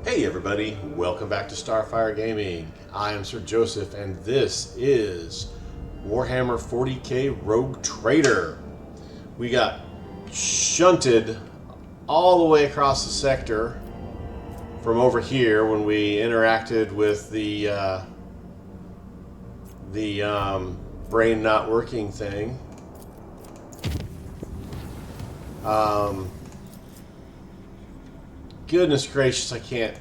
Hey everybody, welcome back to Starfyre Gaming. I am Sir Joseph and this is Warhammer 40k Rouge Trader. We got shunted all the way across the sector from over here when we interacted with the brain not working thing. Goodness gracious, I can't.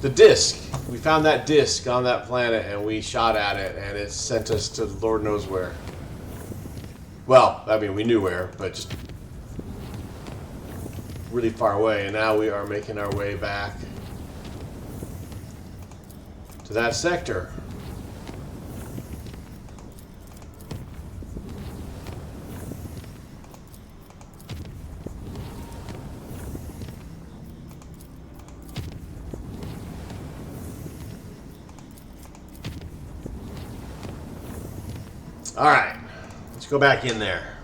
The disc. We found that disc on that planet and we shot at it and it sent us to Lord knows where. Well, I mean, we knew where, but just really far away. And now we are making our way back to that sector. All right, let's go back in there.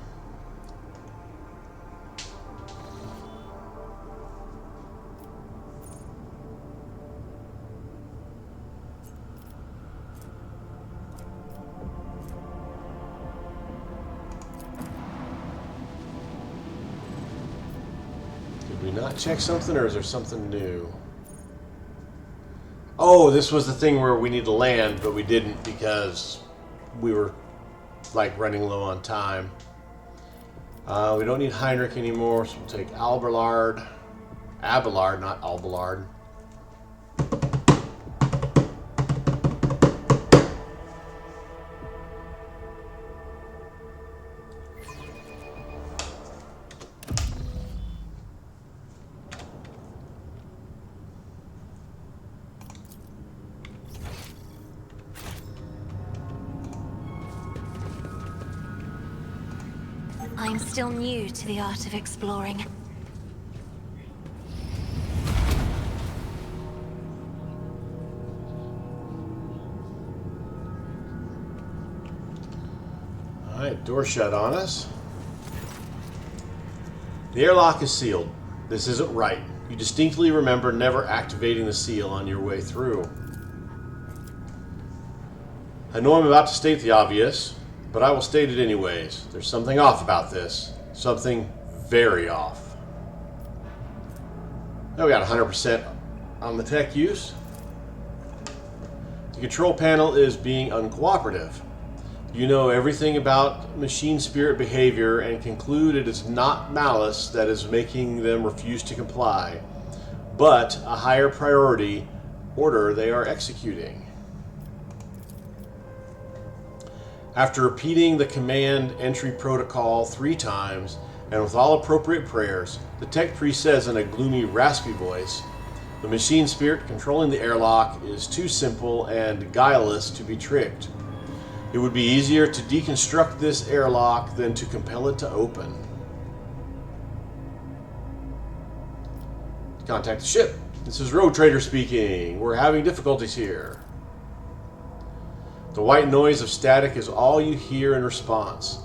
Did we not check something, or is there something new? Oh, this was the thing where we need to land, but we didn't because we were like running low on time. We don't need Heinrich anymore, so we'll take Abelard, not Albelard. I'm still new to the art of exploring. Alright, door shut on us. The airlock is sealed. This isn't right. You distinctly remember never activating the seal on your way through. I know I'm about to state the obvious, but I will state it anyways. There's something off about this. Something very off. Now we got 100% on the tech use. The control panel is being uncooperative. You know everything about machine spirit behavior and conclude it is not malice that is making them refuse to comply, but a higher priority order they are executing. After repeating the command entry protocol 3 times, and with all appropriate prayers, the tech priest says in a gloomy, raspy voice, the machine spirit controlling the airlock is too simple and guileless to be tricked. It would be easier to deconstruct this airlock than to compel it to open. Contact the ship. This is Rouge Trader speaking. We're having difficulties here. The white noise of static is all you hear in response.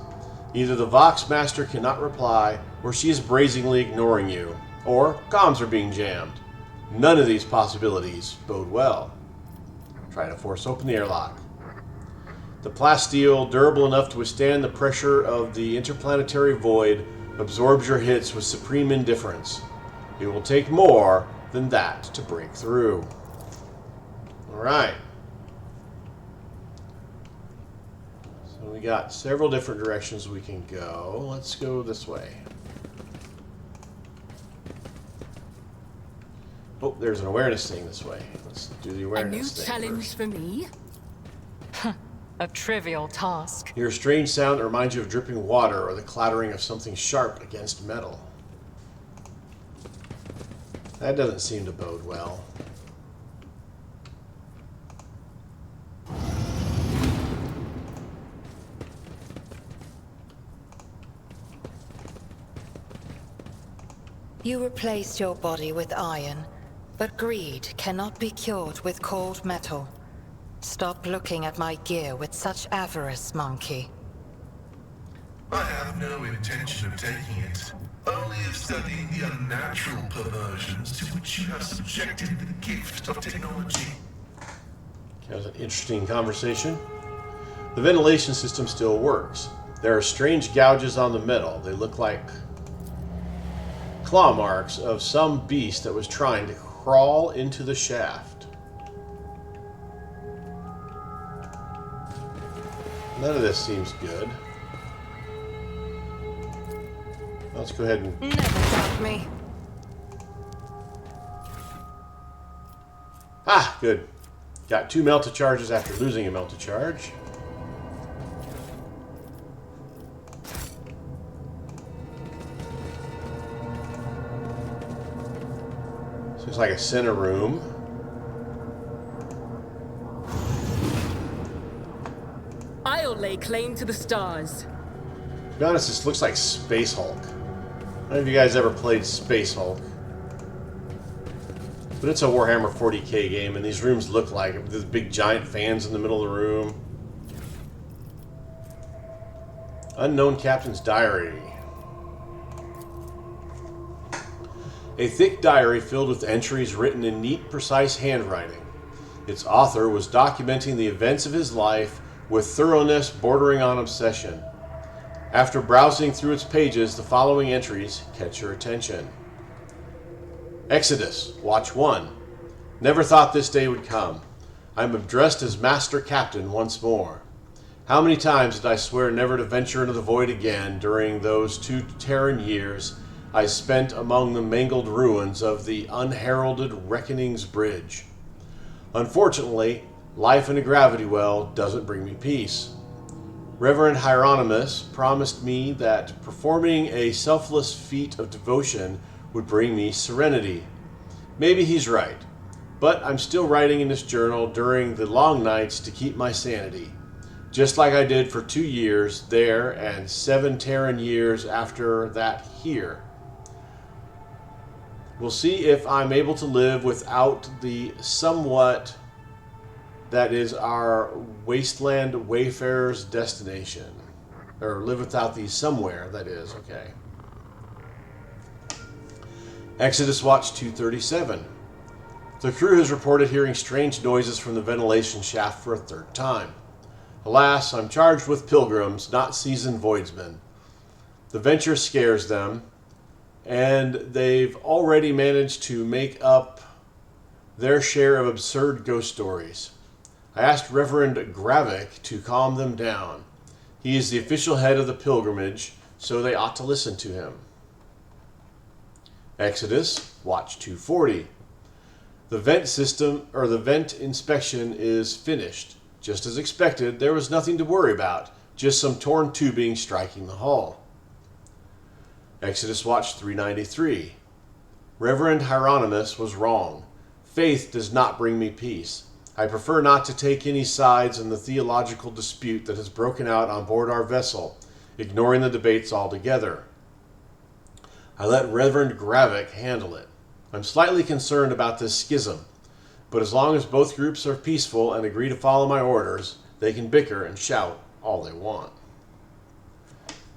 Either the Vox Master cannot reply, or she is brazenly ignoring you, or comms are being jammed. None of these possibilities bode well. Try to force open the airlock. The plasteel, durable enough to withstand the pressure of the interplanetary void, absorbs your hits with supreme indifference. It will take more than that to break through. Alright. We got several different directions we can go. Let's go this way. Oh, there's an awareness thing this way. Let's do the awareness thing. A new challenge first. for me? A trivial task. Hear a strange sound that reminds you of dripping water or the clattering of something sharp against metal. That doesn't seem to bode well. You replaced your body with iron, but greed cannot be cured with cold metal. Stop looking at my gear with such avarice, monkey. I have no intention of taking it. only of studying the unnatural perversions to which you have subjected the gift of technology. That was an interesting conversation. The ventilation system still works. There are strange gouges on the metal. They look like claw marks of some beast that was trying to crawl into the shaft. None of this seems good. Let's go ahead and... Never doubt me. Ah, good. Got 2 melted charges after losing a melted charge. So it's like a center room. I'll lay claim to the stars. To be honest, this looks like Space Hulk. I don't know if you guys ever played Space Hulk. But it's a Warhammer 40k game, and these rooms look like it. There's big giant fans in the middle of the room. Unknown Captain's Diary. A thick diary filled with entries written in neat, precise handwriting. Its author was documenting the events of his life with thoroughness bordering on obsession. After browsing through its pages, the following entries catch your attention. Exodus, Watch 1. Never thought this day would come. I am addressed as Master Captain once more. How many times did I swear never to venture into the void again during those 2 Terran years I spent among the mangled ruins of the unheralded Reckoning's Bridge? Unfortunately, life in a gravity well doesn't bring me peace. Reverend Hieronymus promised me that performing a selfless feat of devotion would bring me serenity. Maybe he's right, but I'm still writing in this journal during the long nights to keep my sanity, just like I did for 2 years there and 7 Terran years after that here. We'll see if I'm able to live without the somewhat that is our wasteland wayfarer's destination. Or live without the somewhere, that is, okay. Exodus Watch 237. The crew has reported hearing strange noises from the ventilation shaft for a 3rd time. Alas, I'm charged with pilgrims, not seasoned voidsmen. The venture scares them, and they've already managed to make up their share of absurd ghost stories. I asked Reverend Gravik to calm them down. He is the official head of the pilgrimage, so they ought to listen to him. Exodus, Watch 240. The vent system, or the vent inspection is finished. Just as expected, there was nothing to worry about, just some torn tubing striking the hull. Exodus Watch 393. Reverend Hieronymus was wrong. Faith does not bring me peace. I prefer not to take any sides in the theological dispute that has broken out on board our vessel, ignoring the debates altogether. I let Reverend Gravik handle it. I'm slightly concerned about this schism, but as long as both groups are peaceful and agree to follow my orders, they can bicker and shout all they want.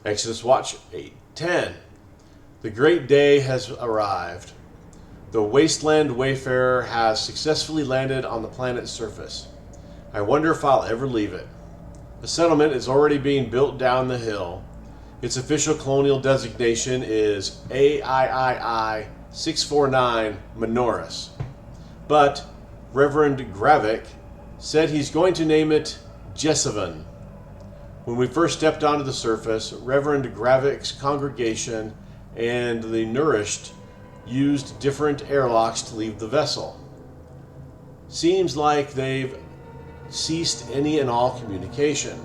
Exodus Watch 810. The great day has arrived. The wasteland wayfarer has successfully landed on the planet's surface. I wonder if I'll ever leave it. A settlement is already being built down the hill. Its official colonial designation is AIII 649 Menoris. But Reverend Gravik said he's going to name it Jessevan. When we first stepped onto the surface, Reverend Gravik's congregation and the Nourished used different airlocks to leave the vessel. Seems like they've ceased any and all communication.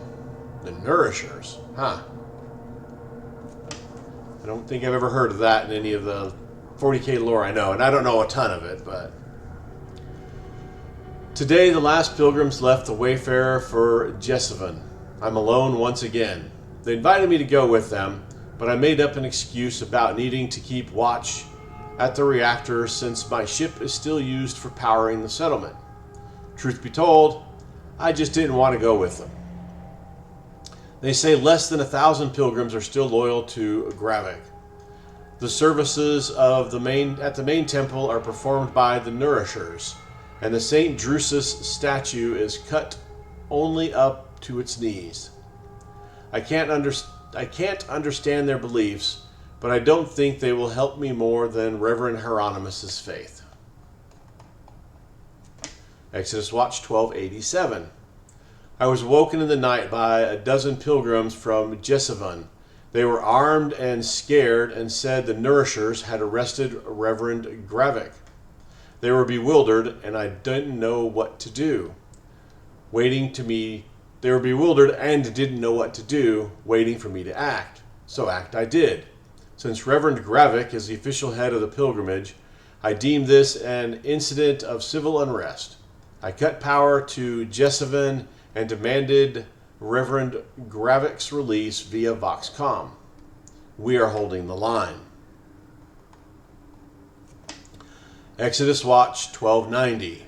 The Nourishers, huh? I don't think I've ever heard of that in any of the 40k lore I know, and I don't know a ton of it, but... Today, the last pilgrims left the Wayfarer for Jessevan. I'm alone once again. They invited me to go with them, but I made up an excuse about needing to keep watch at the reactor since my ship is still used for powering the settlement. Truth be told, I just didn't want to go with them. They say less than 1,000 pilgrims are still loyal to Gravik. The services of the main temple are performed by the Nourishers, and the Saint Drusus statue is cut only up to its knees. I can't understand their beliefs, but I don't think they will help me more than Reverend Hieronymus's faith. Exodus Watch 1287. I was woken in the night by a dozen pilgrims from Jesavun. They were armed and scared and said the Nourishers had arrested Reverend Gravik. They were bewildered and I didn't know what to do. They were bewildered and didn't know what to do, waiting for me to act. So act I did. Since Reverend Gravik is the official head of the pilgrimage, I deemed this an incident of civil unrest. I cut power to Jesavun and demanded Reverend Gravik's release via Voxcom. We are holding the line. Exodus Watch 1290.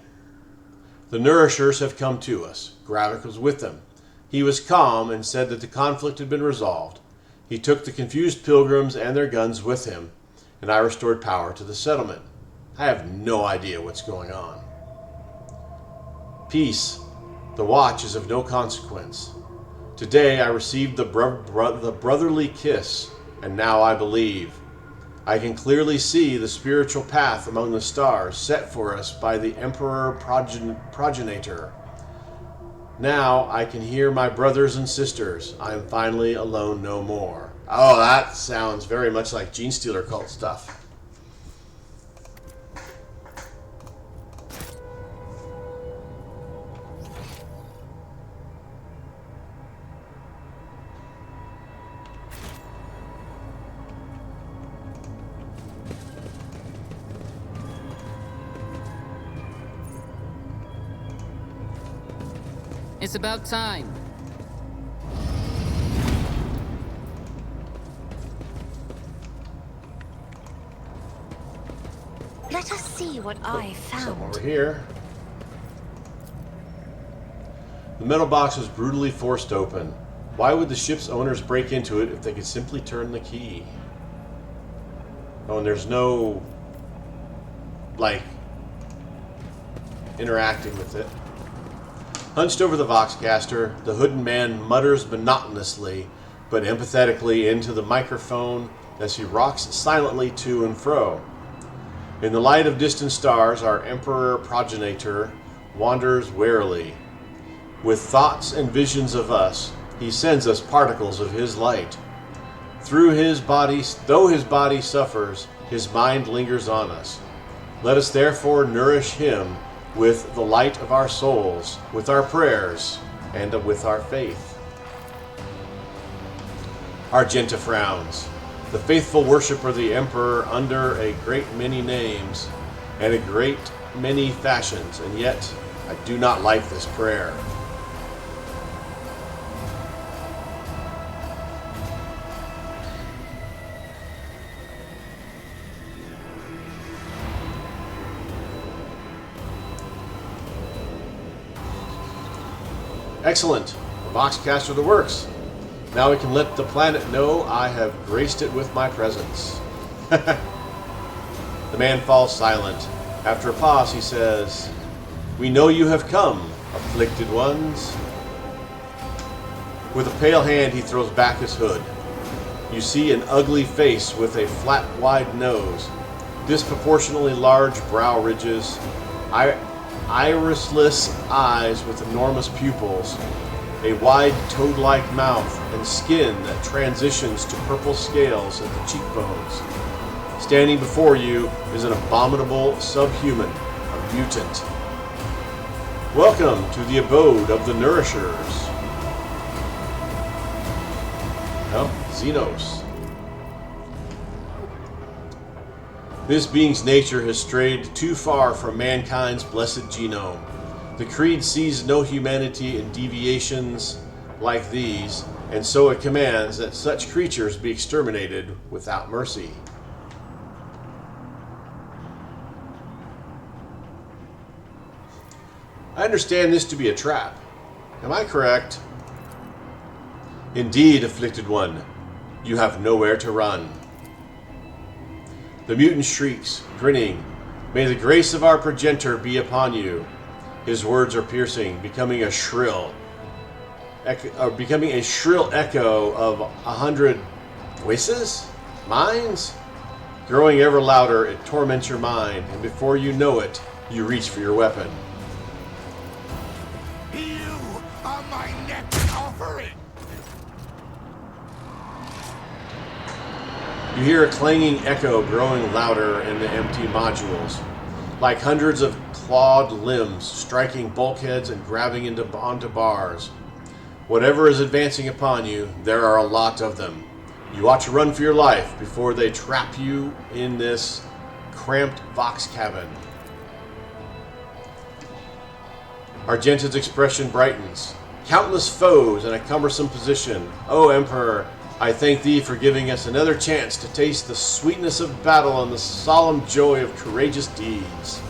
The Nourishers have come to us. Gravik was with them. He was calm and said that the conflict had been resolved. He took the confused pilgrims and their guns with him, and I restored power to the settlement. I have no idea what's going on. Peace. The watch is of no consequence. Today I received the brotherly kiss, and now I believe. I can clearly see the spiritual path among the stars set for us by the Emperor Progenitor. Now I can hear my brothers and sisters. I am finally alone no more. Oh, that sounds very much like Gene Stealer cult stuff. It's about time. Let us see what I Something found. over here. The metal box was brutally forced open. Why would the ship's owners break into it if they could simply turn the key? Oh, and there's no, like, interacting with it. Hunched over the Voxcaster, the hooded man mutters monotonously but empathetically into the microphone as he rocks silently to and fro. In the light of distant stars, our Emperor Progenitor wanders warily. With thoughts and visions of us, he sends us particles of his light. Though his body suffers, his mind lingers on us. Let us therefore nourish him with the light of our souls, with our prayers, and with our faith. Argenta frowns. The faithful worshipper the Emperor under a great many names and a great many fashions, and yet I do not like this prayer. Excellent. The Voxcaster that works. Now we can let the planet know I have graced it with my presence. The man falls silent. After a pause, he says, "We know you have come, afflicted ones." With a pale hand, he throws back his hood. You see an ugly face with a flat, wide nose, disproportionately large brow ridges, irisless eyes with enormous pupils, a wide toad-like mouth, and skin that transitions to purple scales at the cheekbones. Standing before you is an abominable subhuman, a mutant. Welcome to the abode of the Nourishers. Oh, Xenos. This being's nature has strayed too far from mankind's blessed genome. The Creed sees no humanity in deviations like these, and so it commands that such creatures be exterminated without mercy. I understand this to be a trap. Am I correct? Indeed, afflicted one, you have nowhere to run. The mutant shrieks, grinning, "May the grace of our progenitor be upon you." His words are piercing, becoming a shrill echo of 100 voices? Minds? Growing ever louder, it torments your mind, and before you know it, you reach for your weapon. You are my next offering! You hear a clanging echo growing louder in the empty modules, like hundreds of clawed limbs striking bulkheads and grabbing onto bars. Whatever is advancing upon you, there are a lot of them. You ought to run for your life before they trap you in this cramped Vox cabin. Argenta's expression brightens. Countless foes in a cumbersome position. O Emperor, I thank thee for giving us another chance to taste the sweetness of battle and the solemn joy of courageous deeds.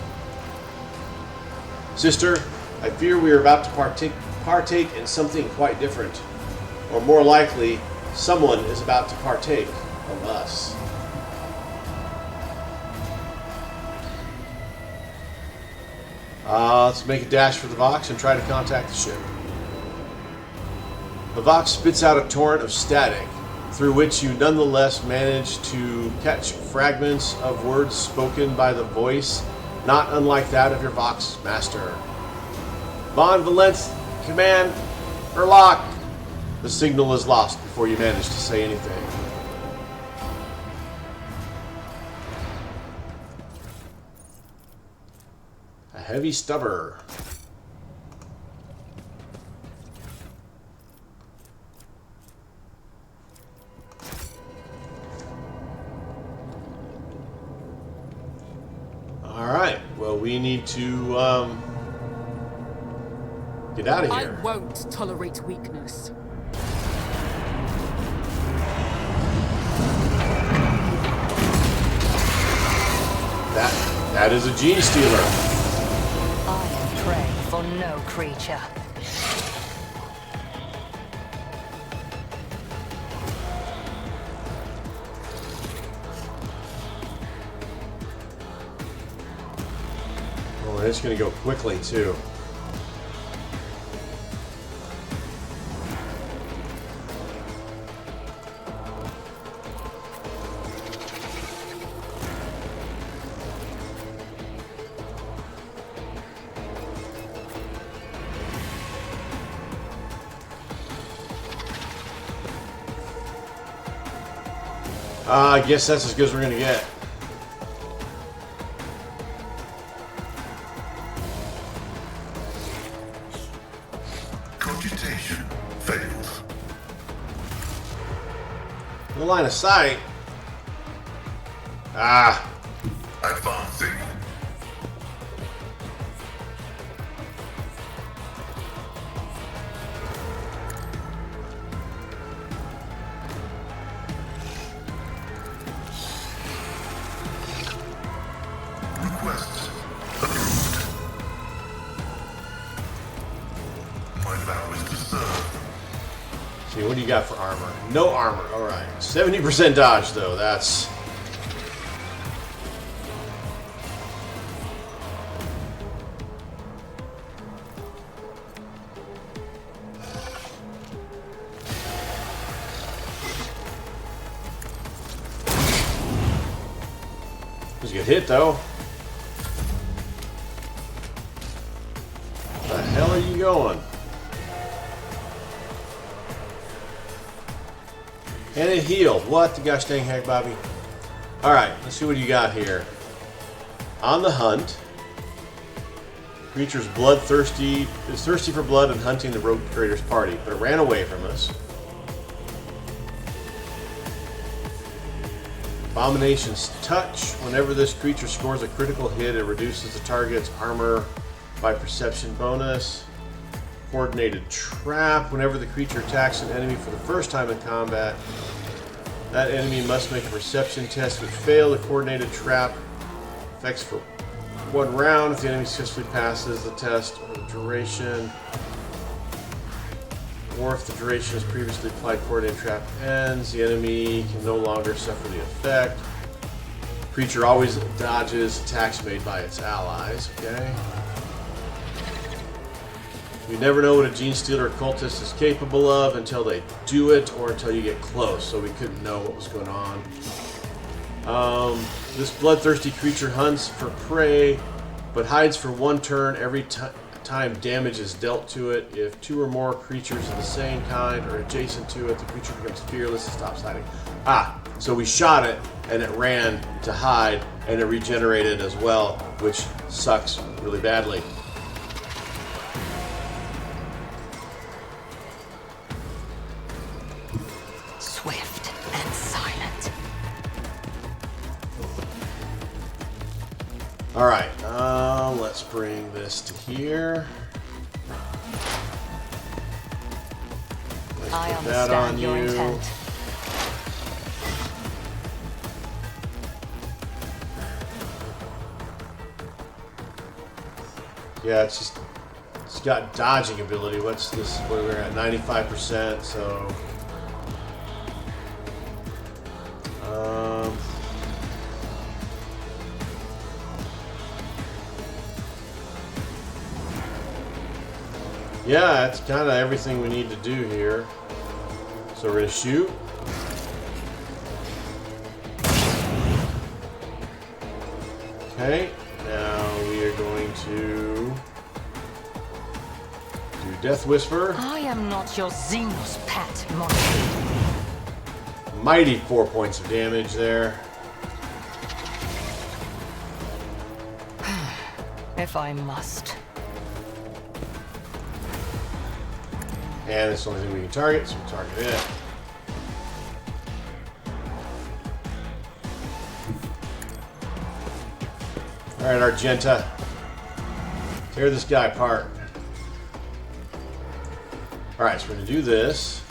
Sister, I fear we are about to partake in something quite different. Or more likely, someone is about to partake of us. Let's make a dash for the Vox and try to contact the ship. The Vox spits out a torrent of static, through which you nonetheless manage to catch fragments of words spoken by the voice, not unlike that of your Vox master. Von Valence, command, Erlock. The signal is lost before you manage to say anything. A heavy stubber. Alright, well we need to get out of I here. won't tolerate weakness. That is a gene stealer. I am prey for no creature. Oh, and it's going to go quickly too. I guess that's as good as we're going to get. Cogitation fails. No line of sight. Ah. Advancing. Request approved. My vow is to serve. See, what do you got for armor? No armor. All right. 70% dodge, though. That's... was a good hit, though. Where the hell are you going? And it healed. What the gosh dang heck, Bobby? Alright, let's see what you got here. On the hunt. Creature's bloodthirsty. Is thirsty for blood and hunting the Rogue Trader's party, but it ran away from us. Abomination's Touch. Whenever this creature scores a critical hit, it reduces the target's armor by perception bonus. Coordinated Trap. Whenever the creature attacks an enemy for the first time in combat, that enemy must make a perception test. If it fails, the Coordinated Trap effects for 1 round. If the enemy successfully passes the test or the duration, or if the duration is previously applied, Coordinated Trap ends, the enemy can no longer suffer the effect. Creature always dodges attacks made by its allies. Okay. You never know what a Gene Stealer cultist is capable of until they do it or until you get close, so we couldn't know what was going on. This bloodthirsty creature hunts for prey, but hides for one turn every time damage is dealt to it. If 2 or more creatures of the same kind are adjacent to it, the creature becomes fearless and stops hiding. So we shot it, and it ran to hide, and it regenerated as well, which sucks really badly. Swift and silent. Alright, let's bring this to here. Let's I put that on understand your you. intent. Yeah, it's got dodging ability. What's this? Where we're at 95%, so yeah, it's kind of everything we need to do here. So we're gonna shoot. Okay, now we are going to do Death Whisper. I am not your Xenos pet, Monty. Mighty 4 points of damage there. If I must. And it's the only thing we can target, so we target it. Alright, Argenta. Tear this guy apart. Alright, so we're going to do this.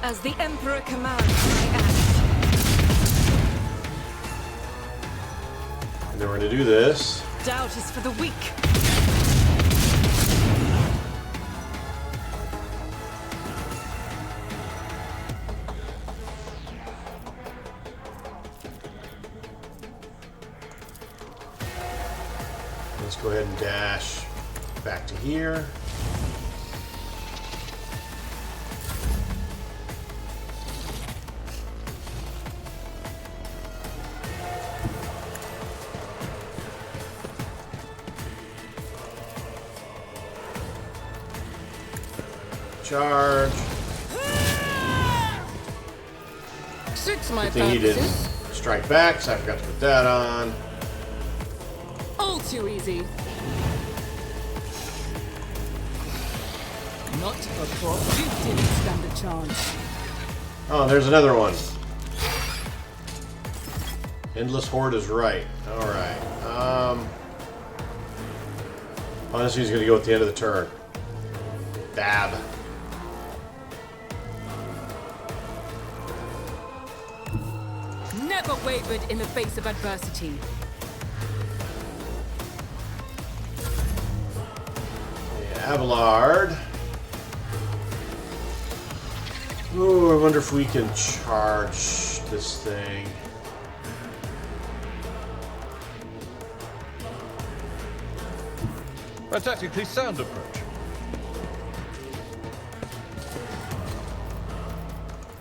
As the Emperor commands, I act. And then we're going to do this. Doubt is for the weak. Let's go ahead and dash back to here. Charge. Suits my Good thing he didn't purposes. strike back, so I forgot to put that on. All too easy. Not a prop. You didn't stand a chance. Oh, there's another one. Endless Horde is right. Alright. Honestly, he's going to go at the end of the turn. Bab. Never wavered in the face of adversity. Abelard. Ooh, I wonder if we can charge this thing. A tactically sound approach.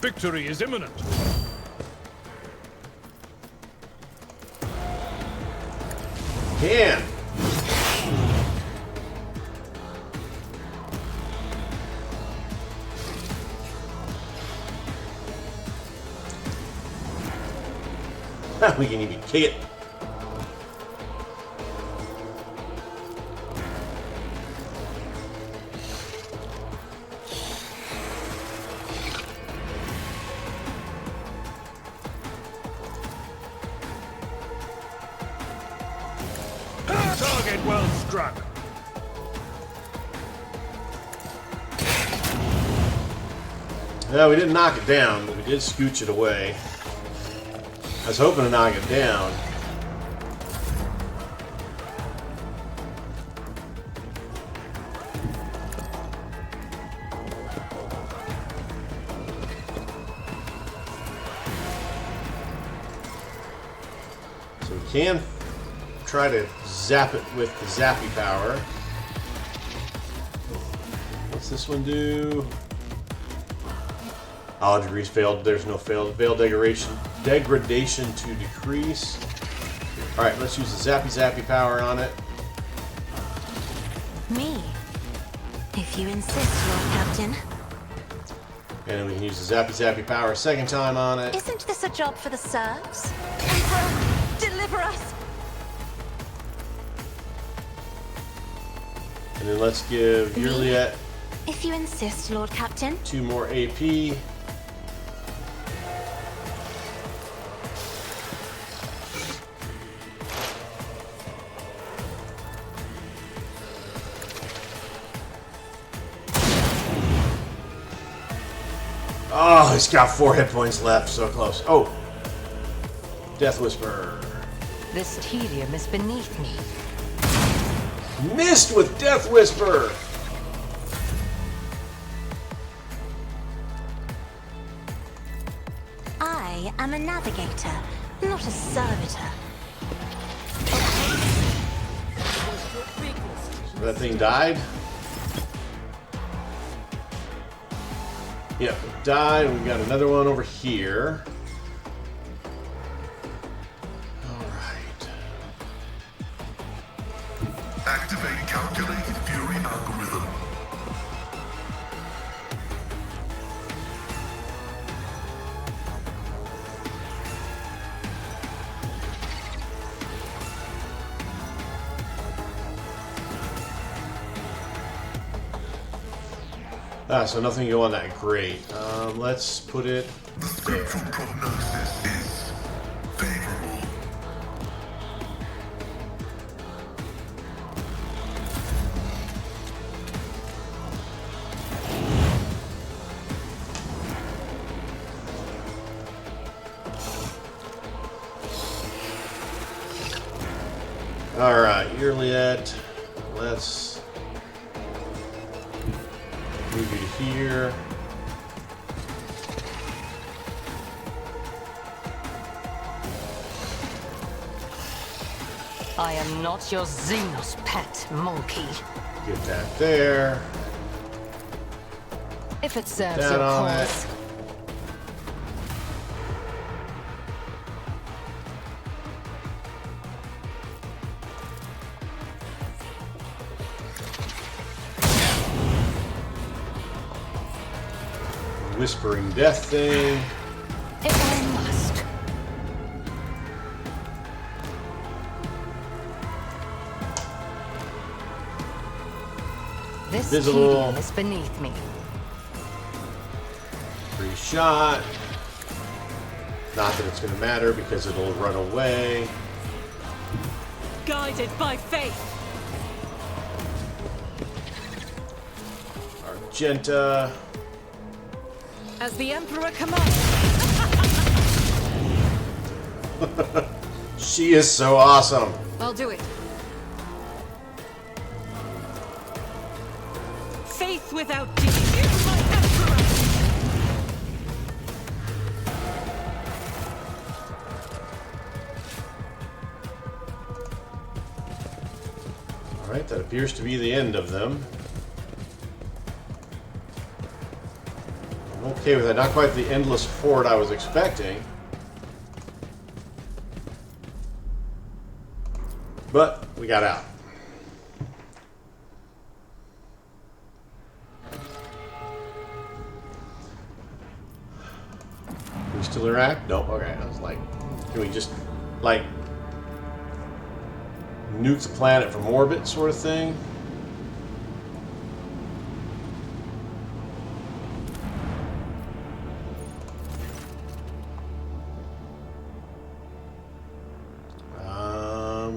Victory is imminent. Can. We can even kick it. Target well struck. Well, we didn't knock it down, but we did scooch it away. I was hoping to knock it down. So we can try to zap it with the zappy power. What's this one do? All degrees failed. There's no failed. Veil degradation to decrease. Alright, let's use the zappy power on it. Me? If you insist, Lord Captain. And then we can use the zappy power a second time on it. Isn't this a job for the serfs? Emperor, deliver us! And then let's give Yurliet If you insist, Lord Captain. 2 more AP. Oh, he's got 4 hit points left. So close. Oh. Death Whisper. This tedium is beneath me. Missed with Death Whisper. I am a navigator, not a servitor. So that thing died? Yep, it died. We've got another one over here. Alright. Activate calculated fury algorithm. So nothing can go on that. Great. Let's put it The spectral prognosis is favorable. Alright, Yurliet. Let's move you to here. I am not your Xenos pet, monkey. Get that there. If it serves That your on it. cause. Whispering Death thing. If I must. This Visible. tedium is beneath me. Free shot. Not that it's going to matter because it'll run away. Guided by faith. Argenta. As the Emperor commands. She is so awesome. I'll do it. Faith without deed. Here's my Emperor. Alright, that appears to be the end of them. I'm okay with that. Not quite the endless horde I was expecting. But we got out. Can we still interact? No. Okay. I was like, can we just, like, nuke the planet from orbit sort of thing?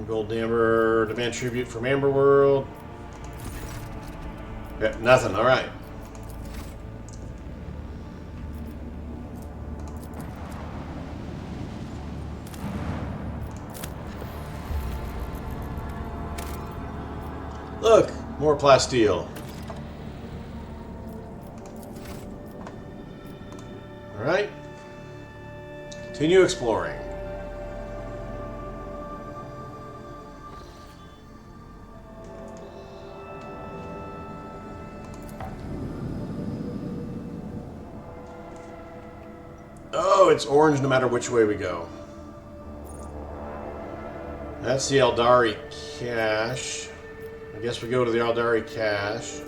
Gold Amber, demand tribute from Amber World. Yeah, nothing. All right. Look, more plasteel. All right. Continue exploring. So it's orange no matter which way we go. That's the Eldari cache. I guess we go to the Eldari cache.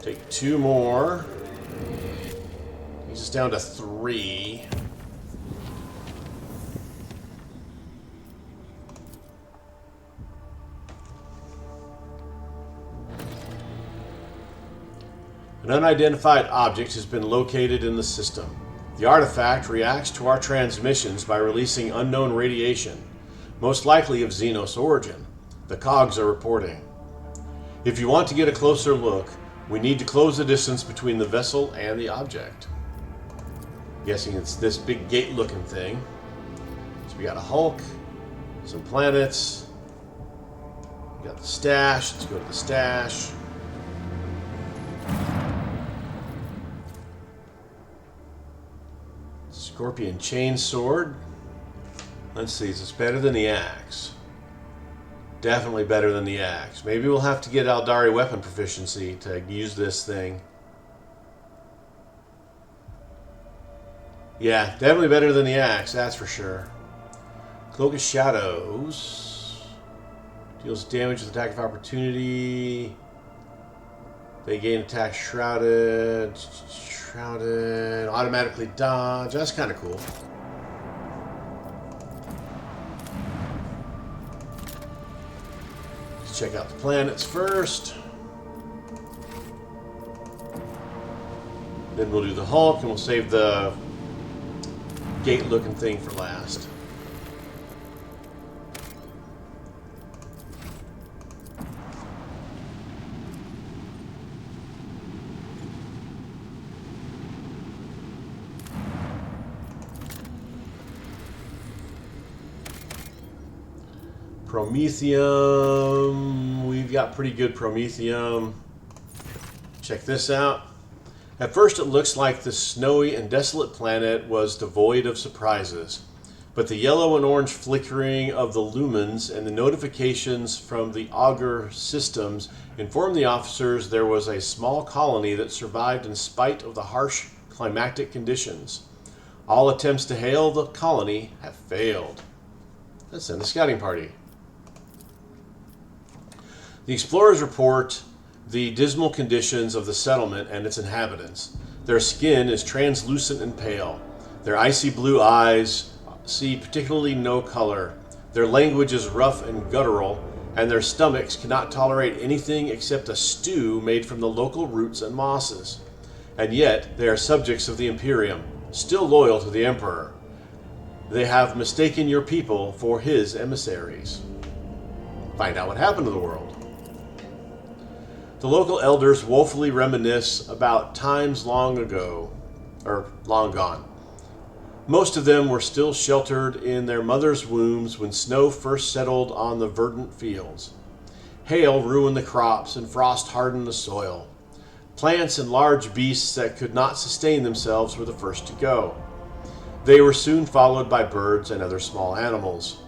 Take 2 more. Takes us down to 3. An unidentified object has been located in the system. The artifact reacts to our transmissions by releasing unknown radiation, most likely of Xenos origin. The cogs are reporting. If you want to get a closer look, we need to close the distance between the vessel and the object. Guessing it's this big gate-looking thing. So we got a Hulk, some planets. We got the stash. Let's go to the stash. Scorpion chainsword. Let's see, is this better than the axe? Definitely better than the axe. Maybe we'll have to get Eldari weapon proficiency to use this thing. Yeah, definitely better than the axe, that's for sure. Cloak of Shadows. Deals damage with attack of opportunity. They gain attack shrouded. Shrouded. Automatically dodge. That's kind of cool. Let's check out the planets first. Then we'll do the Hulk and we'll save the gate-looking thing for last. Promethium. We've got pretty good promethium. Check this out. At first it looks like the snowy and desolate planet was devoid of surprises, but the yellow and orange flickering of the lumens and the notifications from the auger systems informed the officers there was a small colony that survived in spite of the harsh climatic conditions. All attempts to hail the colony have failed. Let's send a scouting party. The explorers report the dismal conditions of the settlement and its inhabitants. Their skin is translucent and pale. Their icy blue eyes see particularly no color. Their language is rough and guttural, and their stomachs cannot tolerate anything except a stew made from the local roots and mosses. And yet, they are subjects of the Imperium, still loyal to the Emperor. They have mistaken your people for his emissaries. Find out what happened to the world. The local elders woefully reminisce about times long ago, or long gone. Most of them were still sheltered in their mothers' wombs when snow first settled on the verdant fields. Hail ruined the crops and frost hardened the soil. Plants and large beasts that could not sustain themselves were the first to go. They were soon followed by birds and other small animals.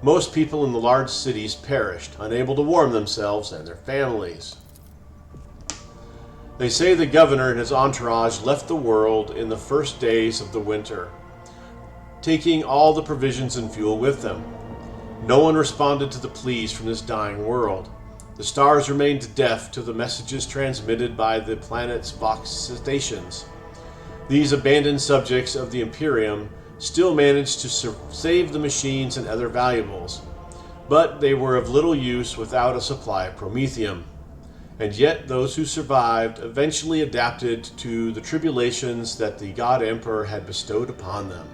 Most people in the large cities perished, unable to warm themselves and their families. They say the governor and his entourage left the world in the first days of the winter, taking all the provisions and fuel with them. No one responded to the pleas from this dying world. The stars remained deaf to the messages transmitted by the planet's Vox stations. These abandoned subjects of the Imperium still managed to save the machines and other valuables, but they were of little use without a supply of promethium. And yet those who survived eventually adapted to the tribulations that the God Emperor had bestowed upon them.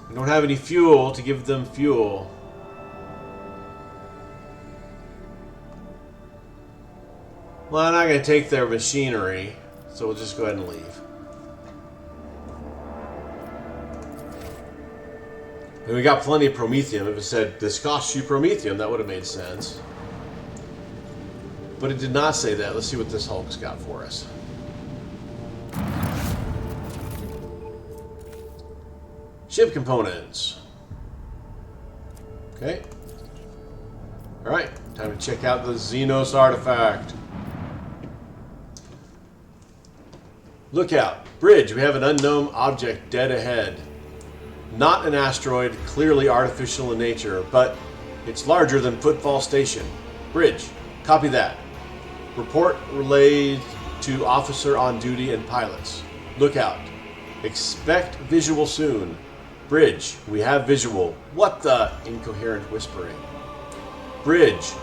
We don't have any fuel to give them fuel. Well, I'm not going to take their machinery, so we'll just go ahead and leave. And we got plenty of promethium. If it said, this costs you promethium, that would have made sense. But it did not say that. Let's see what this Hulk's got for us. Ship components. Okay. Alright, time to check out the Xenos artifact. Look out. Bridge, we have an unknown object dead ahead. Not an asteroid, clearly artificial in nature, but it's larger than Footfall Station. Bridge, copy that. Report relayed to officer on duty and pilots. Look out. Expect visual soon. Bridge, we have visual. What the? Incoherent whispering. Bridge,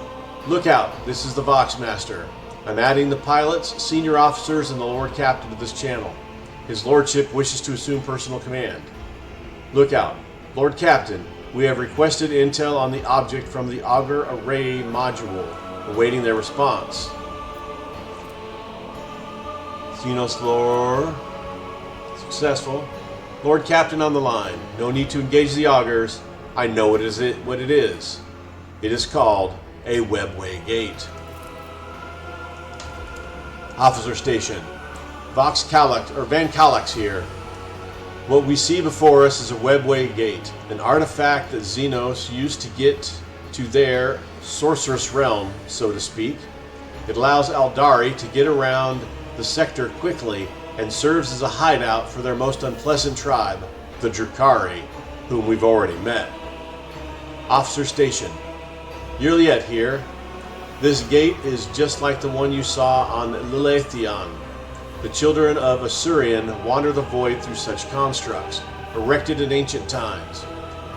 look out. This is the Voxmaster. I'm adding the pilots, senior officers, and the Lord Captain to this channel. His Lordship wishes to assume personal command. Look out. Lord Captain, we have requested intel on the object from the Auger Array module, awaiting their response. Xenos lore. Successful. Lord Captain on the line. No need to engage the augers. I know what it is. It is called a webway gate. Officer Station. Van Calyx here. What we see before us is a webway gate, an artifact that Xenos used to get to their sorceress realm, so to speak. It allows Aldari to get around the sector quickly and serves as a hideout for their most unpleasant tribe, the Drukhari, whom we've already met. Officer Station. Yurliet here. This gate is just like the one you saw on Lilithian. The children of Asurian wander the void through such constructs, erected in ancient times.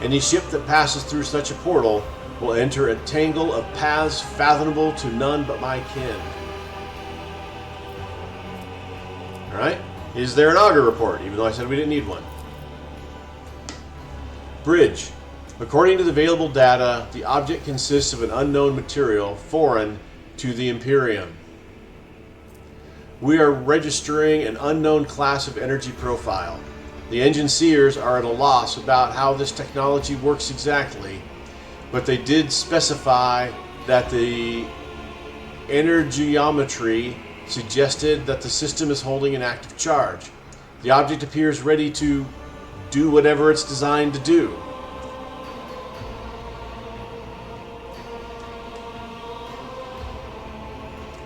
Any ship that passes through such a portal will enter a tangle of paths fathomable to none but my kin. Alright, is there an auger report, even though I said we didn't need one? Bridge. According to the available data, the object consists of an unknown material foreign to the Imperium. We are registering an unknown class of energy profile. The engine seers are at a loss about how this technology works exactly, but they did specify that the energyometry suggested that the system is holding an active charge. The object appears ready to do whatever it's designed to do.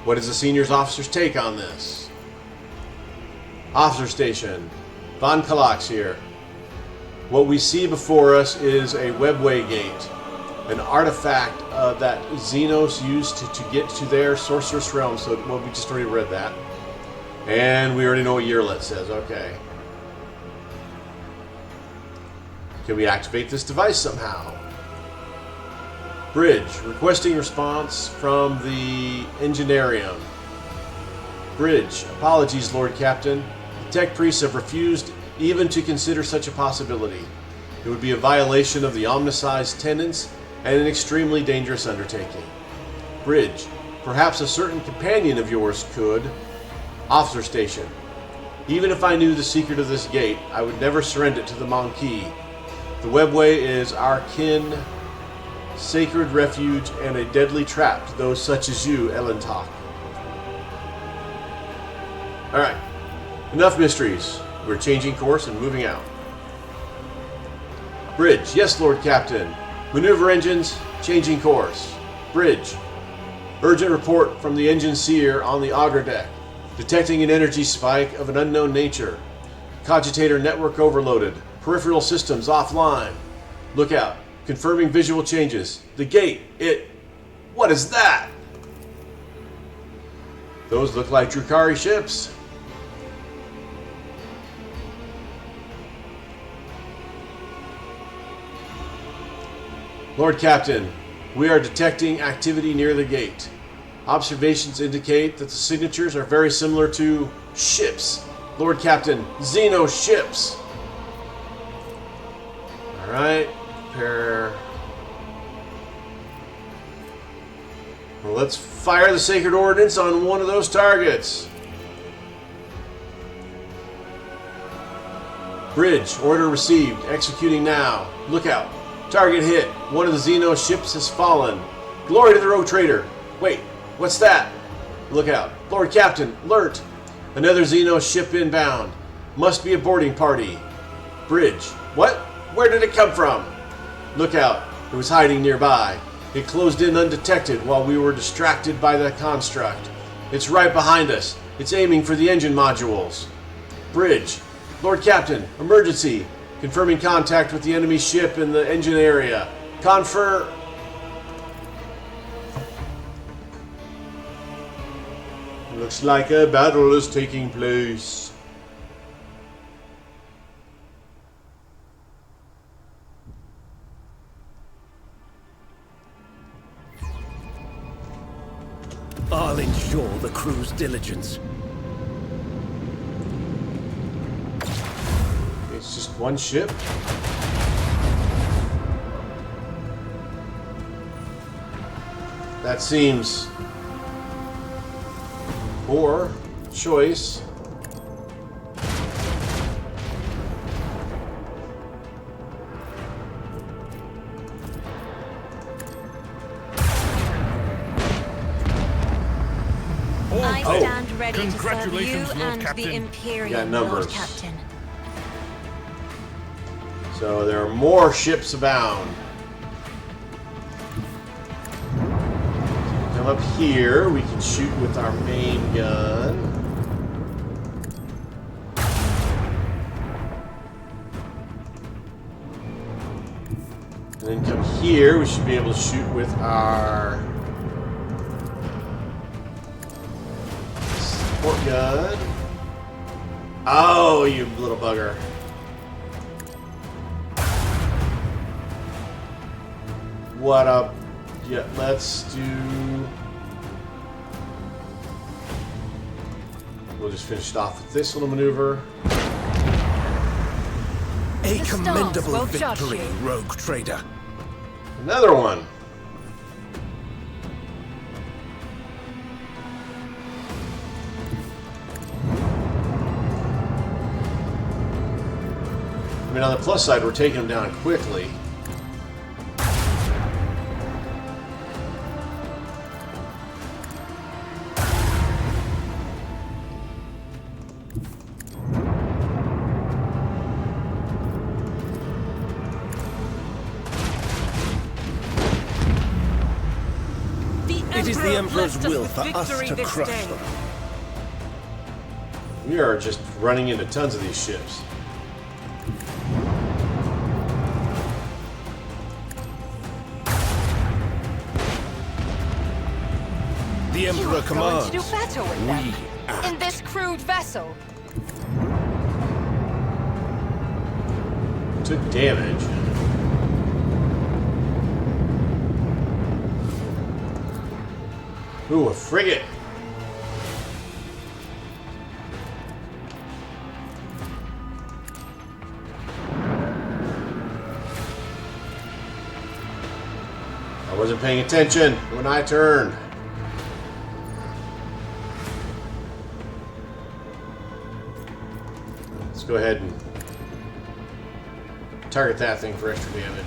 What is the senior officer's take on this? Officer Station. Van Calyx here. What we see before us is a webway gate, an artifact that Xenos used to get to their sorceress realm. So, well, we just already read that. And we already know what Yurlet says. Okay. Can we activate this device somehow? Bridge, requesting response from the Engineerium. Bridge, apologies, Lord Captain. The tech priests have refused even to consider such a possibility. It would be a violation of the Omnicized tenets and an extremely dangerous undertaking. Bridge, perhaps a certain companion of yours could. Officer Station. Even if I knew the secret of this gate, I would never surrender it to the Maquis. The webway is our kin, sacred refuge, and a deadly trap to those such as you, Elentok. Alright, enough mysteries. We're changing course and moving out. Bridge, yes, Lord Captain. Maneuver engines, changing course. Bridge, urgent report from the engine seer on the auger deck. Detecting an energy spike of an unknown nature. Cogitator network overloaded. Peripheral systems offline. Look out. Confirming visual changes. The gate, what is that? Those look like Drukhari ships. Lord Captain, we are detecting activity near the gate. Observations indicate that the signatures are very similar to ships. Lord Captain, Xeno ships. Alright. Well, let's fire the sacred ordnance on one of those targets. Bridge, order received. Executing now. Look out. Target hit. One of the Xeno ships has fallen. Glory to the Rouge Trader. Wait, what's that? Look out. Lord Captain, alert. Another Xeno ship inbound. Must be a boarding party. Bridge. What? Where did it come from? Look out. It was hiding nearby. It closed in undetected while we were distracted by the construct. It's right behind us. It's aiming for the engine modules. Bridge. Lord Captain, emergency. Confirming contact with the enemy ship in the engine area. Confer... Looks like a battle is taking place. I'll ensure the crew's diligence. It's just one ship. That seems poor choice. I stand ready to serve you Congratulations, Lord and Captain. the Yeah, Imperium, numbers. Lord Captain. So there are more ships abound. Come up here, we can shoot with our main gun. And then come here, we should be able to shoot with our support gun. Oh, you little bugger. What up? Yeah, let's do... We'll just finish it off with this little maneuver. A The stars commendable will judge victory, you. Rogue Trader. Another one. I mean, on the plus side, we're taking them down quickly. It is the Emperor's will for us victory to this crush day. them. We are just running into tons of these ships. The Emperor You are going commands. to do battle with them. We act. In this crude vessel. Took damage. Ooh, a frigate. I wasn't paying attention when I turned. Let's go ahead and target that thing for extra damage.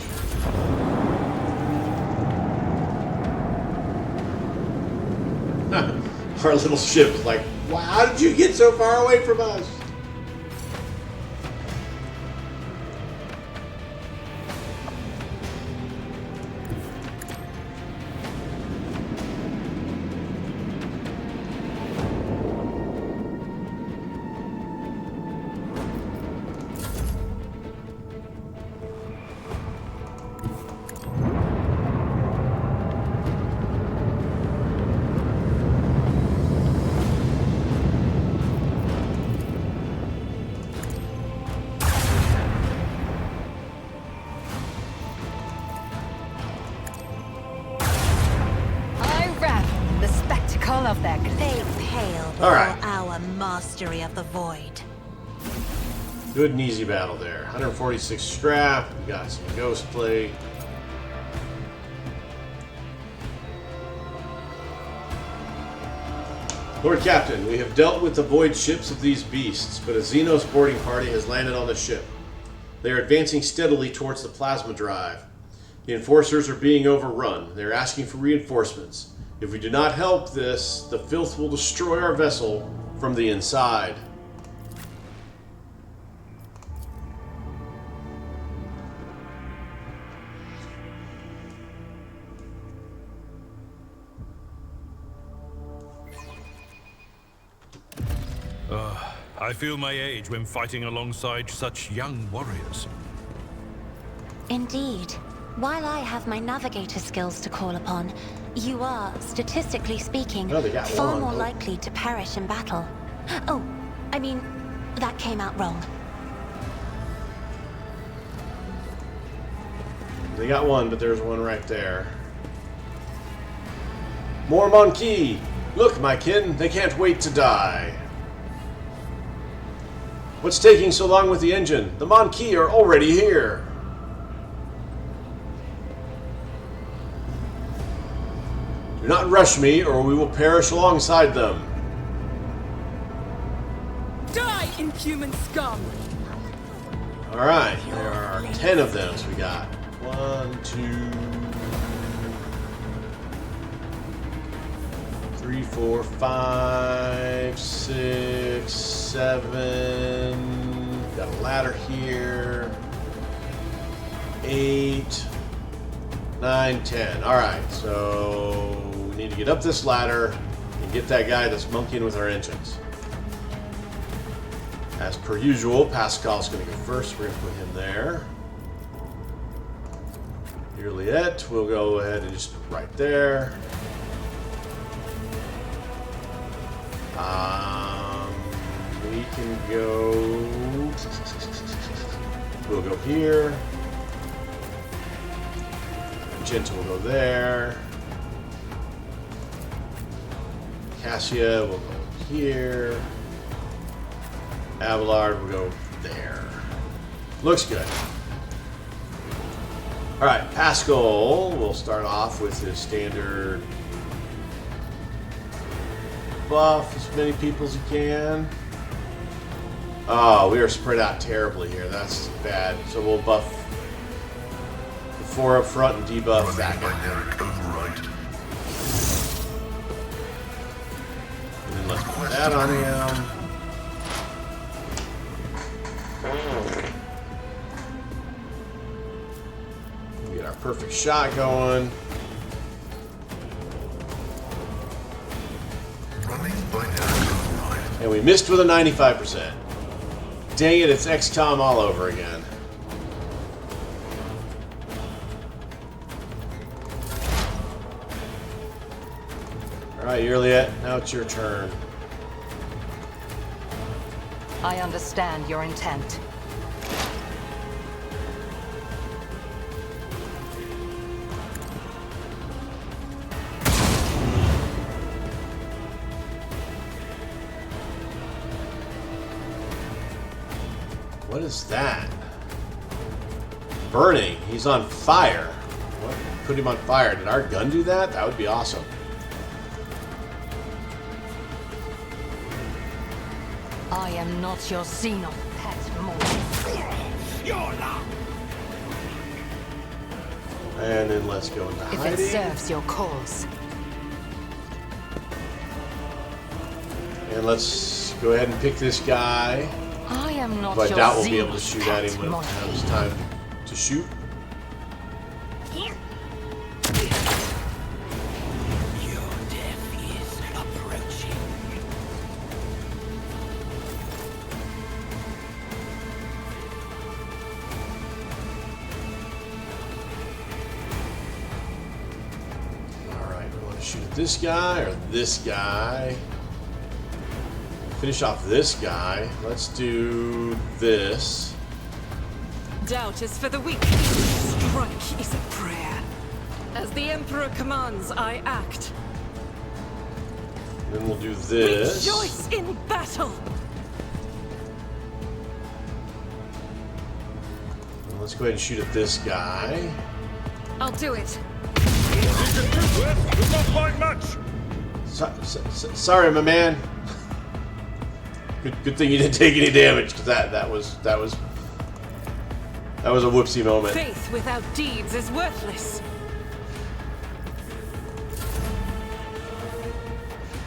Our little ship's like, wow, how did you get so far away from us? I revel in the spectacle of their They pale before All right. our mastery of the void. Good and easy battle there. 146 scrap. We got some ghost plate. Lord Captain, we have dealt with the void ships of these beasts, but a Xenos boarding party has landed on the ship. They are advancing steadily towards the plasma drive. The enforcers are being overrun. They are asking for reinforcements. If we do not help this, the filth will destroy our vessel from the inside. I feel my age when fighting alongside such young warriors. Indeed. While I have my navigator skills to call upon, you are, statistically speaking, Oh, they got far one. more Oh. likely to perish in battle. Oh, I mean, that came out wrong. They got one, but there's one right there. More monkey! Look, my kin, they can't wait to die. What's taking so long with the engine? The monkey are already here. Do not rush me, or we will perish alongside them. Die, inhuman scum! Alright, there are 10 of them, so we got 1, 2, 3, 4, 5, 6, 7. Got a ladder here. 8, 9, 10. Alright, so we need to get up this ladder and get that guy that's monkeying with our engines. As per usual, Pascal's going to go first. We're going to put him there. Juliet, we'll go ahead and just right there. We can go. We'll go here. Magenta will go there. Cassia will go here. Abelard will go there. Looks good. Alright, Pascal will start off with his standard buff as many people as he can. Oh, we are spread out terribly here. That's bad. So we'll buff the 4 up front and debuff that guy. And then let's put that on him. We get our perfect shot going. And we missed with a 95%. Dang it, it's XCOM all over again. Alright, Juliet, now it's your turn. I understand your intent. What is that? Burning. He's on fire. What? Put him on fire. Did our gun do that? That would be awesome. I am not your xenon pet mortal. And then let's go into If hiding. it serves your cause. And let's go ahead and pick this guy. I am not But I your doubt we'll be able to xenon shoot at pet him when it mortal. comes time to shoot. Shoot this guy or this guy. Finish off this guy. Let's do this. Doubt is for the weak. Strike is a prayer. As the Emperor commands, I act. Then we'll do this. Rejoice in battle! And let's go ahead and shoot at this guy. I'll do it. We've not quite much. Sorry, my man. Good thing you didn't take any damage, because that was a whoopsie moment. Faith without deeds is worthless.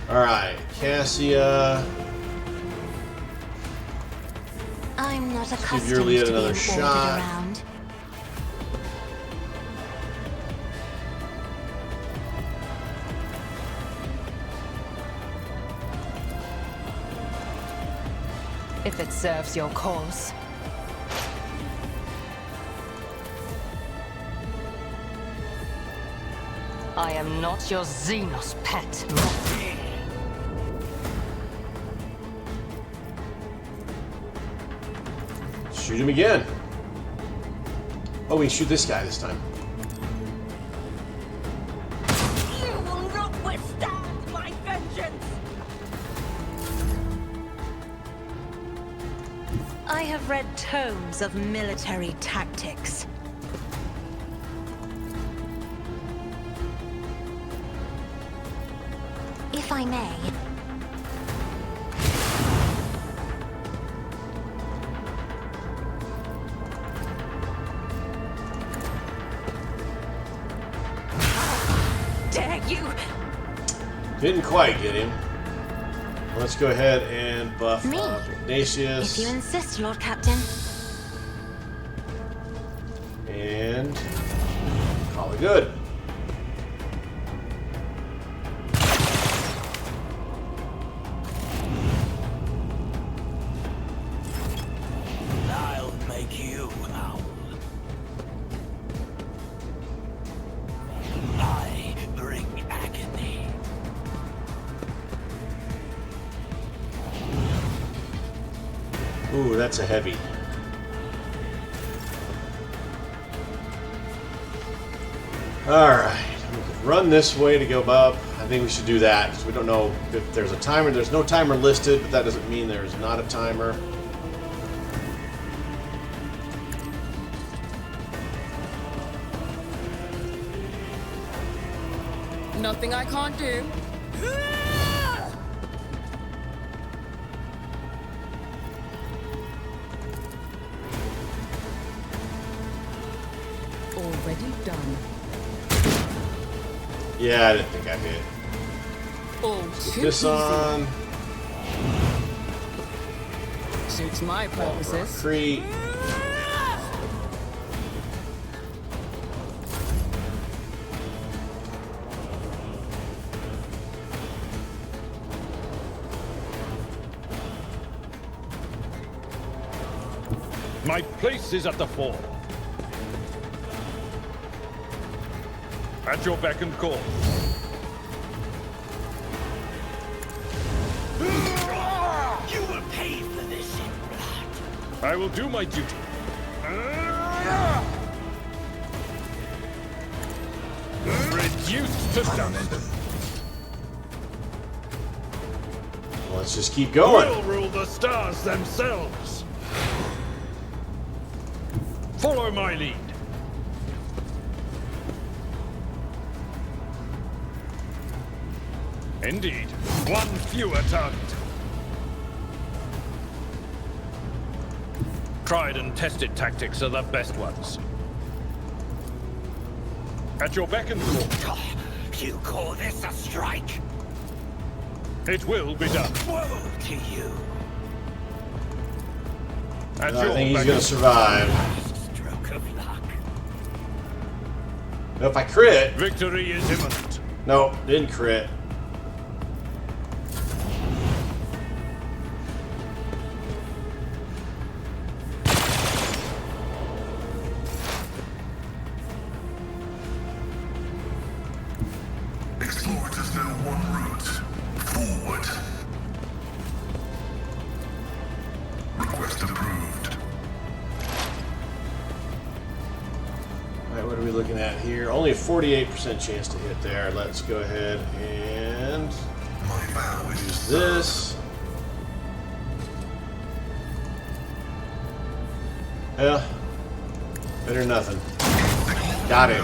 All right, Cassia. I'm not give accustomed your lead to being another ordered shot. around. if it serves your cause. I am not your Xenos pet. Shoot him again. Oh, we can shoot this guy this time. You will not withstand my vengeance! I have read tomes of military tactics. If I may. Dare you! Didn't quite get him. Let's go ahead and buff Me? up Ignatius. If you insist, Lord Captain. And call it good. I'll make you howl. I bring agony. Ooh, that's a heavy. Alright, we can run this way to go up. I think we should do that, because we don't know if there's a timer. There's no timer listed, but that doesn't mean there's not a timer. Nothing I can't do. Already done. Yeah, I didn't think I hit. All Put too this easy. on. Suits my purposes. Crete. My place is at the fore. At your beck and call. You will pay for this in blood. I will do my duty. Reduced to dust. Let's just keep going. We'll rule the stars themselves. Follow my lead. Indeed. One fewer target. Tried and tested tactics are the best ones. At your beck and call. You call this a strike? It will be done. Woe to you. At I your think he's beck going and to survive. Stroke of luck. If I crit. Victory is imminent. No, didn't crit. Explorers know one route. Forward. Request approved. Alright, what are we looking at here? Only a 48% chance to hit there. Let's go ahead and My vow is use this. Yeah. Better than nothing. Got it.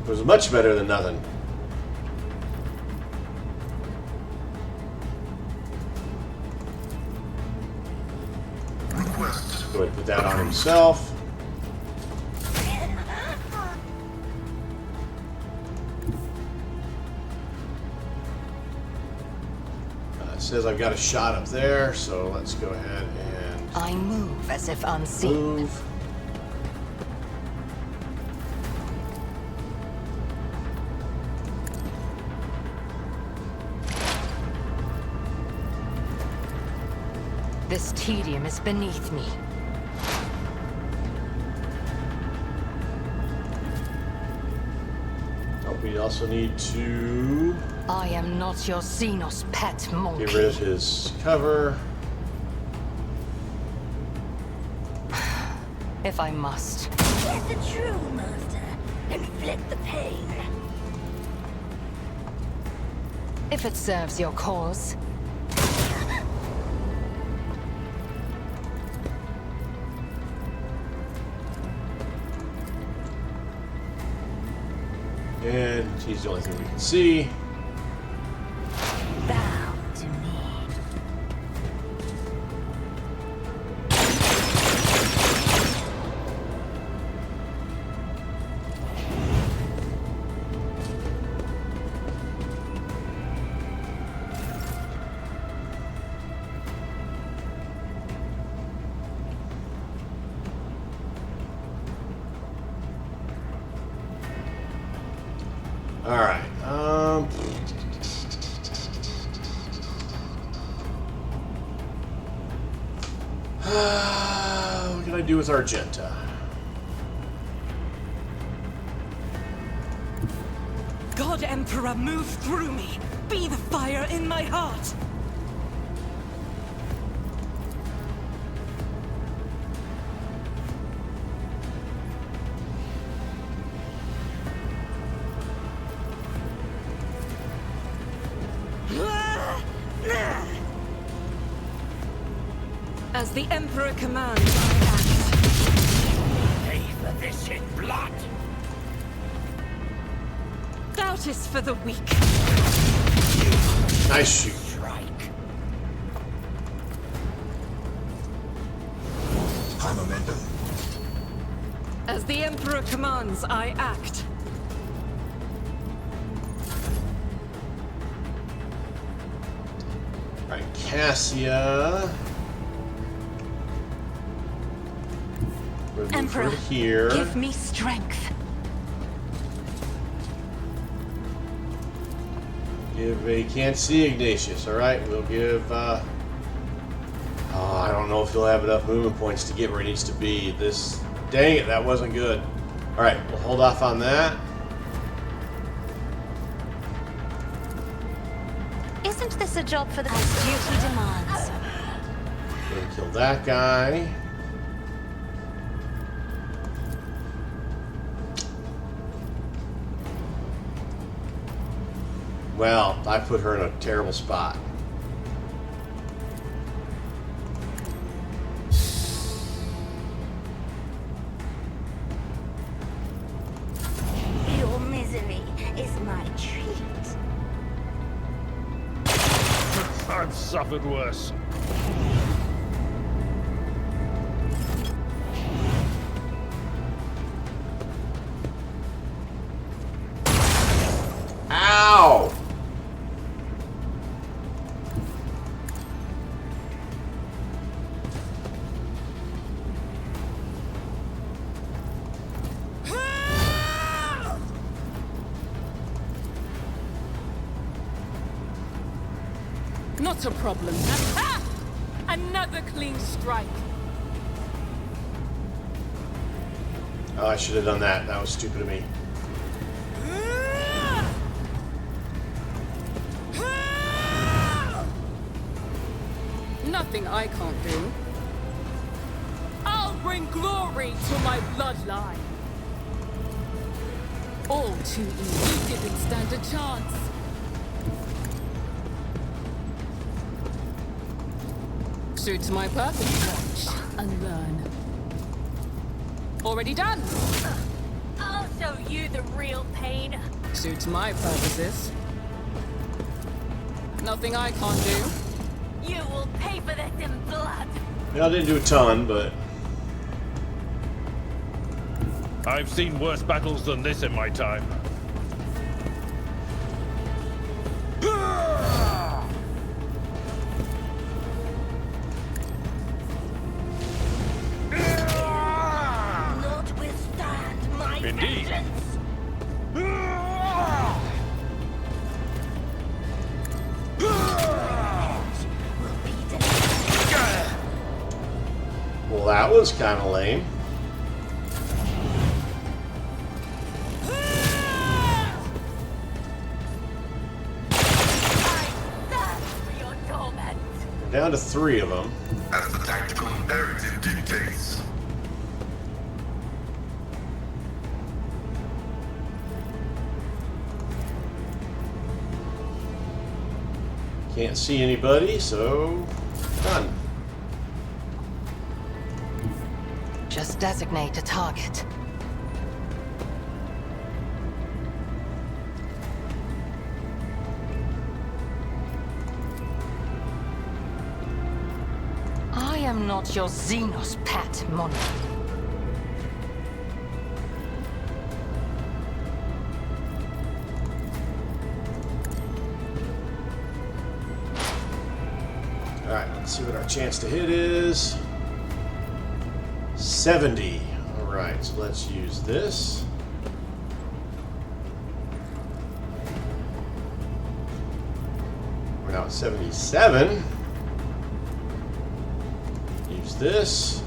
It was much better than nothing. request. Go ahead and put that on himself. It says I've got a shot up there, so let's go ahead and I move as if unseen. move. This tedium is beneath me. Oh, we also need to I am not your Xenos pet monkey. get rid of his cover. If I must. Let the true master inflict the pain. If it serves your cause. And he's the only thing we can see. Bow to me. All right. What can I do with Argenta? God Emperor, move through me. Be the fire in my heart. As the Emperor commands, I act. Pay for this in blood. Doubt is for the weak. Nice shoot. Strike. High momentum. As the Emperor commands, I act. All right, Cassia. We'll move Emperor, her here. give me strength. Give a can't see Ignatius. All right, we'll give. Oh, I don't know if he'll have enough movement points to get where he needs to be. This, dang it, that wasn't good. All right, we'll hold off on that. Isn't this a job for the as duty demands? Gonna kill that guy. Well, I put her in a terrible spot. Your misery is my treat. I've suffered worse. Ow! Not a problem. Another clean strike. Oh, I should have done that. That was stupid of me. Nothing I can't do. I'll bring glory to my bloodline. All too easy. Didn't stand a chance. Suits my purpose. Watch and learn. Already done. I'll show you the real pain. Suits my purposes. Nothing I can't do. You will pay for this in blood. Yeah, I didn't do a ton, but I've seen worse battles than this in my time. Not withstand my Indeed. vengeance. Will be delivered. Well, that was kind of lame. We're down to 3 of them. As the tactical imperative dictates. Can't see anybody, so done. Just designate a target. I am not your Xenos pet, Mona. Alright, let's see what our chance to hit is. 70. Alright, so let's use this. We're now at 77. Use this.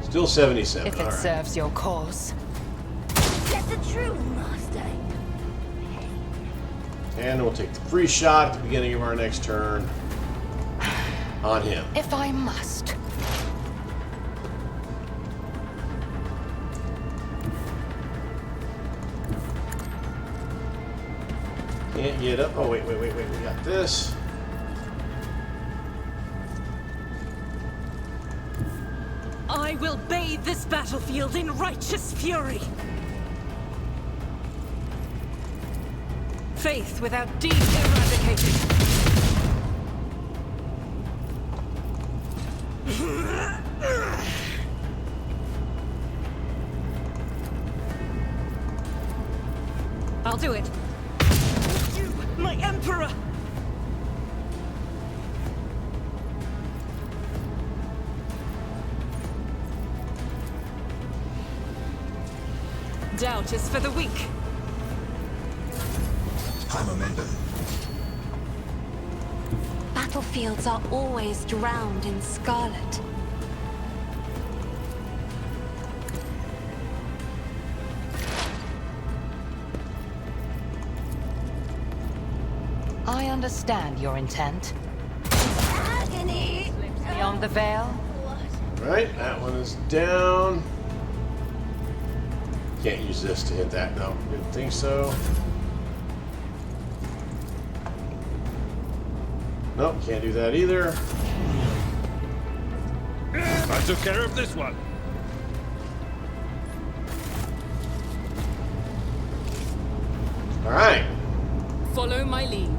Still 77. If it All right. serves your cause. Get the true master. And we'll take the free shot at the beginning of our next turn on him. If I must. Can't get up. Oh, wait. We got this. I will bathe this battlefield in righteous fury. Faith without deed eradicated. I'll do it. You, my Emperor! Doubt is for the weak. I'm a member. Battlefields are always drowned in scarlet. I understand your intent. Agony. Beyond the veil. Right, that one is down. Can't use this to hit that. No, didn't think so. Nope, can't do that either. I took care of this one. All right. Follow my lead.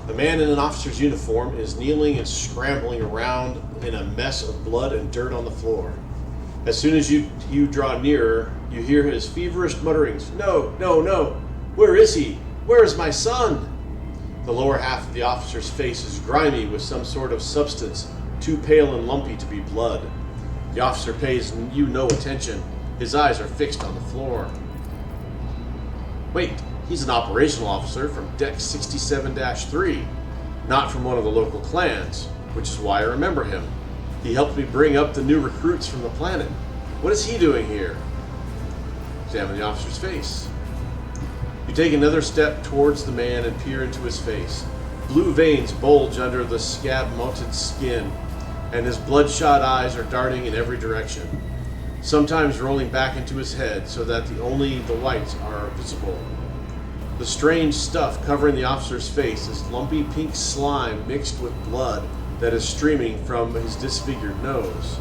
The man in an officer's uniform is kneeling and scrambling around in a mess of blood and dirt on the floor. As soon as you draw nearer, you hear his feverish mutterings. No, no, no. Where is he? Where is my son? The lower half of the officer's face is grimy with some sort of substance, too pale and lumpy to be blood. The officer pays you no attention. His eyes are fixed on the floor. Wait, he's an operational officer from Deck 67-3, not from one of the local clans, which is why I remember him. He helped me bring up the new recruits from the planet. What is he doing here? Examine the officer's face. You take another step towards the man and peer into his face. Blue veins bulge under the scab-mounted skin, and his bloodshot eyes are darting in every direction, sometimes rolling back into his head so that only the whites are visible. The strange stuff covering the officer's face is lumpy pink slime mixed with blood that is streaming from his disfigured nose.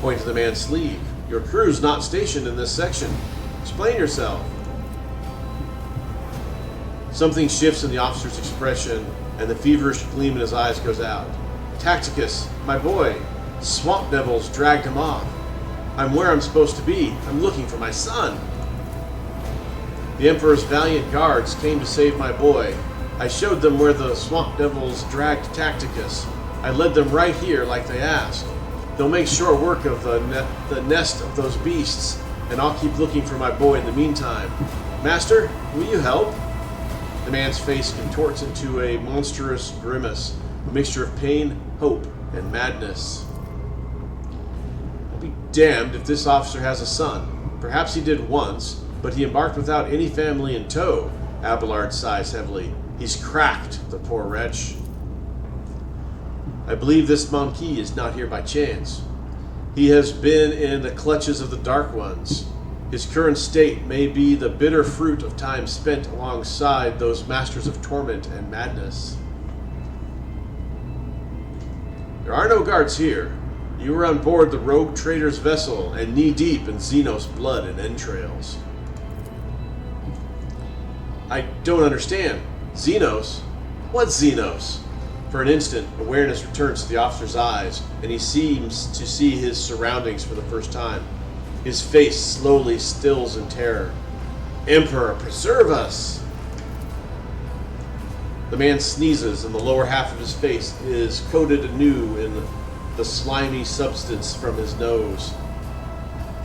Point to the man's sleeve. Your crew's not stationed in this section. Explain yourself. Something shifts in the officer's expression, and the feverish gleam in his eyes goes out. Tacticus, my boy. Swamp devils dragged him off. I'm where I'm supposed to be. I'm looking for my son. The Emperor's valiant guards came to save my boy. I showed them where the swamp devils dragged Tacticus. I led them right here like they asked. They'll make short work of the nest of those beasts, and I'll keep looking for my boy in the meantime. Master, will you help? The man's face contorts into a monstrous grimace, a mixture of pain, hope, and madness. I'll be damned if this officer has a son. Perhaps he did once, but he embarked without any family in tow. Abelard sighs heavily. He's cracked, the poor wretch. I believe this Monkey is not here by chance. He has been in the clutches of the Dark Ones. His current state may be the bitter fruit of time spent alongside those masters of torment and madness. There are no guards here. You were on board the Rogue Trader's vessel and knee-deep in Xenos blood and entrails. I don't understand. Xenos? What's Xenos? For an instant, awareness returns to the officer's eyes, and he seems to see his surroundings for the first time. His face slowly stills in terror. Emperor, preserve us! The man sneezes, and the lower half of his face is coated anew in the slimy substance from his nose.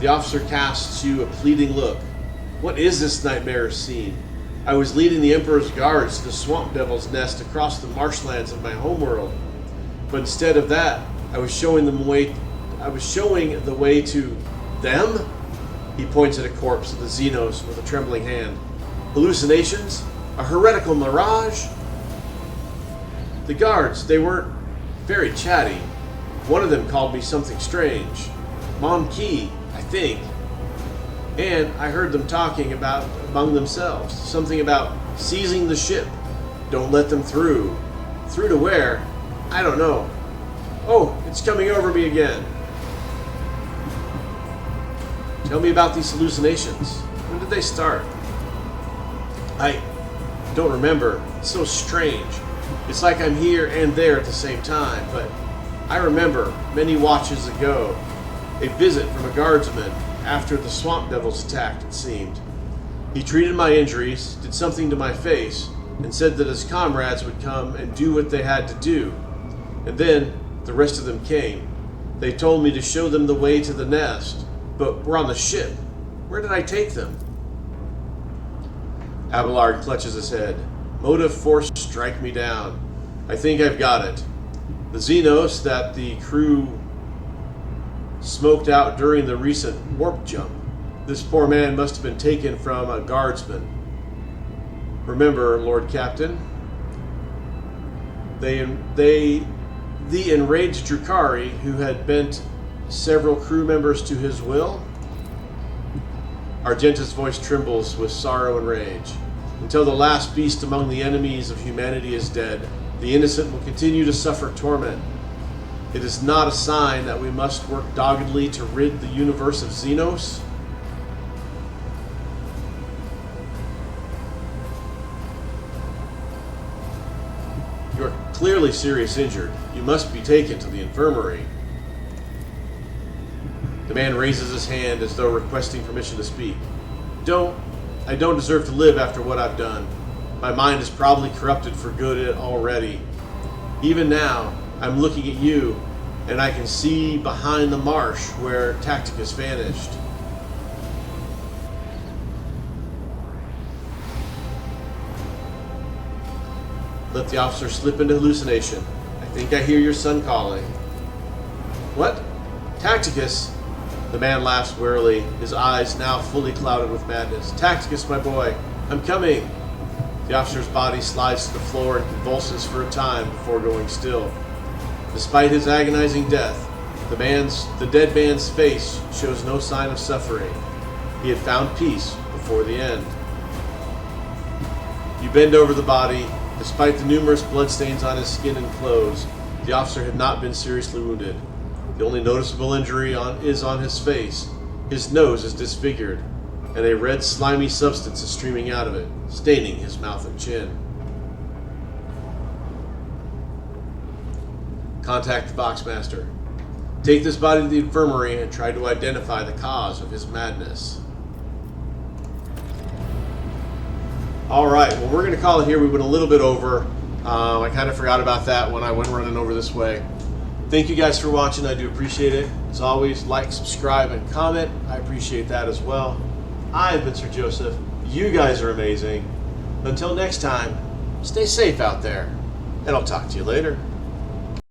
The officer casts you a pleading look. What is this nightmare scene? I was leading the Emperor's guards to the swamp devil's nest across the marshlands of my homeworld. But instead of that, I was showing the way to them? He points at a corpse of the Xenos with a trembling hand. Hallucinations? A heretical mirage? The guards, they weren't very chatty. One of them called me something strange. Monkey, I think. And I heard them talking about among themselves. Something about seizing the ship. Don't let them through. Through to where? I don't know. Oh, it's coming over me again. Tell me about these hallucinations. When did they start? I don't remember. It's so strange. It's like I'm here and there at the same time, but I remember many watches ago, a visit from a guardsman after the swamp devils attacked, it seemed. He treated my injuries, did something to my face, and said that his comrades would come and do what they had to do. And then the rest of them came. They told me to show them the way to the nest, but we're on the ship. Where did I take them? Abelard clutches his head. Motive force strike me down. I think I've got it. The Xenos that the crew smoked out during the recent warp jump. This poor man must have been taken from a guardsman. Remember, Lord Captain, the enraged Drukhari who had bent several crew members to his will? Argenta's voice trembles with sorrow and rage. Until the last beast among the enemies of humanity is dead, the innocent will continue to suffer torment. It is not a sign that we must work doggedly to rid the universe of Xenos. You are clearly seriously injured. You must be taken to the infirmary. The man raises his hand as though requesting permission to speak. I don't deserve to live after what I've done. My mind is probably corrupted for good already. Even now, I'm looking at you, and I can see behind the marsh where Tacticus vanished. Let the officer slip into hallucination. I think I hear your son calling. What? Tacticus? The man laughs wearily, his eyes now fully clouded with madness. Tacticus, my boy, I'm coming. The officer's body slides to the floor and convulses for a time before going still. Despite his agonizing death, the dead man's face shows no sign of suffering. He had found peace before the end. You bend over the body. Despite the numerous bloodstains on his skin and clothes, the officer had not been seriously wounded. The only noticeable injury is on his face. His nose is disfigured, and a red slimy substance is streaming out of it, staining his mouth and chin. Contact the Voxmaster. Take this body to the infirmary and try to identify the cause of his madness. Alright, well, we're going to call it here. We went a little bit over. I kind of forgot about that when I went running over this way. Thank you guys for watching. I do appreciate it. As always, like, subscribe, and comment. I appreciate that as well. I've been Sir Joseph. You guys are amazing. Until next time, stay safe out there, and I'll talk to you later.